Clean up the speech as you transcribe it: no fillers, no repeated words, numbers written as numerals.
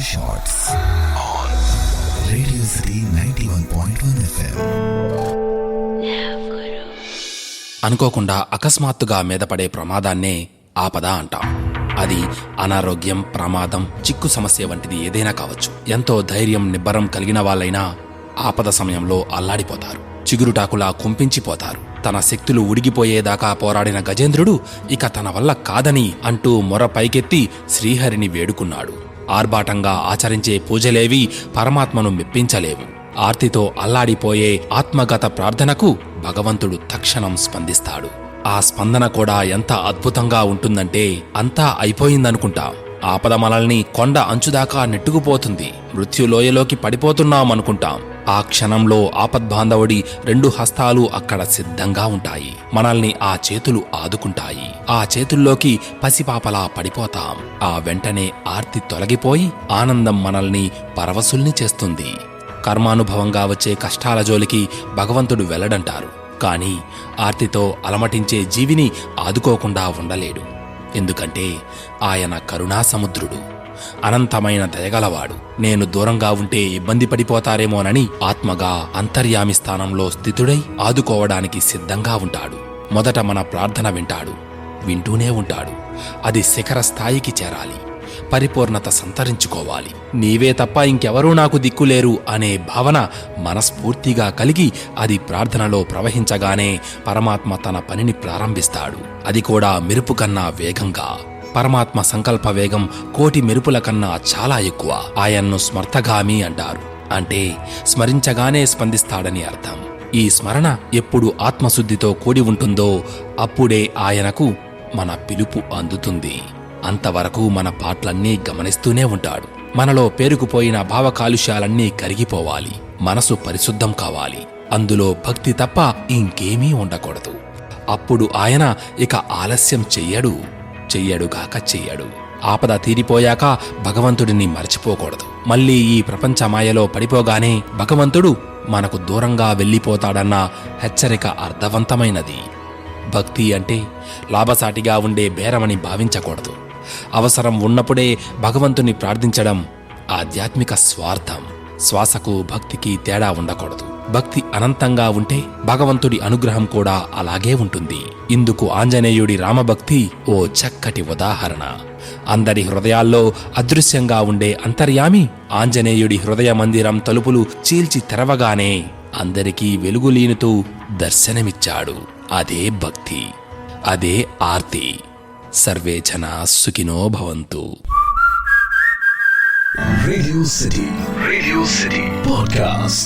Shots on Radio City 91.1 FM. అనుకోకుండా అకస్మాత్తుగా మీద పడే ప్రమాదాన్నే ఆపద అంటాం. అది అనారోగ్యం, ప్రమాదం, చిక్కు సమస్య వంటిది ఏదైనా కావచ్చు. ఎంతో ధైర్యం, నిబ్బరం కలిగిన వాళ్ళైనా ఆపద సమయంలో అల్లాడిపోతారు, చిగురుటాకులా కుంపించిపోతారు. తన శక్తులు ఉడిగిపోయేదాకా పోరాడిన గజేంద్రుడు ఇక తన వల్ల కాదని అంటూ మొర పైకెత్తి శ్రీహరిని వేడుకున్నాడు. ఆర్భాటంగా ఆచరించే పూజలేవి పరమాత్మను మెప్పించలేవు. ఆర్తితో అల్లాడిపోయే ఆత్మగత ప్రార్థనకు భగవంతుడు తక్షణం స్పందిస్తాడు. ఆ స్పందన కూడా ఎంత అద్భుతంగా ఉంటుందంటే అంతా అయిపోయిందనుకుంటాం. ఆపద మనల్ని కొండ అంచుదాకా నెట్టుకుపోతుంది. మృత్యులోయలోకి పడిపోతున్నామనుకుంటాం. ఆ క్షణంలో ఆపద్బాంధవుడి 2 హస్తాలు అక్కడ సిద్ధంగా ఉంటాయి. మనల్ని ఆ చేతులు ఆదుకుంటాయి. ఆ చేతుల్లోకి పసిపాపలా పడిపోతాం. ఆ వెంటనే ఆర్తి తొలగిపోయి ఆనందం మనల్ని పరవశుల్ని చేస్తుంది. కర్మానుభవంగా వచ్చే కష్టాల జోలికి భగవంతుడు వెళ్లడంటారు. కాని ఆర్తితో అలమటించే జీవిని ఆదుకోకుండా ఉండలేడు. ఎందుకంటే ఆయన కరుణాసముద్రుడు, అనంతమైన దయగలవాడు. నేను దూరంగా ఉంటే ఇబ్బంది పడిపోతారేమోనని ఆత్మగా అంతర్యామి స్థానంలో స్థితుడై ఆదుకోవడానికి సిద్ధంగా ఉంటాడు. మొదట మన ప్రార్థన వింటాడు, వింటూనే ఉంటాడు. అది శిఖర స్థాయికి చేరాలి, పరిపూర్ణత సంతరించుకోవాలి. నీవే తప్ప ఇంకెవరూ నాకు దిక్కులేరు అనే భావన మనస్ఫూర్తిగా కలిగి అది ప్రార్థనలో ప్రవహించగానే పరమాత్మ తన పనిని ప్రారంభిస్తాడు. అది కూడా మెరుపు కన్నా వేగంగా. పరమాత్మ సంకల్ప వేగం కోటి మెరుపుల కన్నా చాలా ఎక్కువ. ఆయన్ను స్మర్థగామి అంటారు. అంటే స్మరించగానే స్పందిస్తాడని అర్థం. ఈ స్మరణ ఎప్పుడు ఆత్మశుద్ధితో కూడి ఉంటుందో అప్పుడే ఆయనకు మన పిలుపు అందుతుంది. అంతవరకు మన పాటలన్నీ గమనిస్తూనే ఉంటాడు. మనలో పేరుకుపోయిన భావకాలుష్యాలన్నీ కరిగిపోవాలి. మనసు పరిశుద్ధం కావాలి. అందులో భక్తి తప్ప ఇంకేమీ ఉండకూడదు. అప్పుడు ఆయన ఇక ఆలస్యం చెయ్యడుగాక చెయ్యడు. ఆపద తీరిపోయాక భగవంతుడిని మర్చిపోకూడదు. మళ్ళీ ఈ ప్రపంచ మాయలో పడిపోగానే భగవంతుడు మనకు దూరంగా వెళ్ళిపోతాడన్న హెచ్చరిక అర్థవంతమైనది. భక్తి అంటే లాభసాటిగా ఉండే బేరమని భావించకూడదు. అవసరం ఉన్నప్పుడే భగవంతుని ప్రార్థించడం ఆధ్యాత్మిక స్వార్థం. శ్వాసకు భక్తికి తేడా ఉండకూడదు. భక్తి అనంతంగా ఉంటే భగవంతుడి అనుగ్రహం కూడా అలాగే ఉంటుంది. ఇందుకు ఆంజనేయుడి రామభక్తి ఓ చక్కటి ఉదాహరణ. అందరి హృదయాల్లో అదృశ్యంగా ఉండే అంతర్యామి ఆంజనేయుడి హృదయ మందిరం తలుపులు చీల్చి తెరవగానే అందరికీ వెలుగులీనుతూ దర్శనమిచ్చాడు. అదే భక్తి, అదే ఆర్తి. సర్వే జనా సుఖినో భవంతు. Radio City Podcast.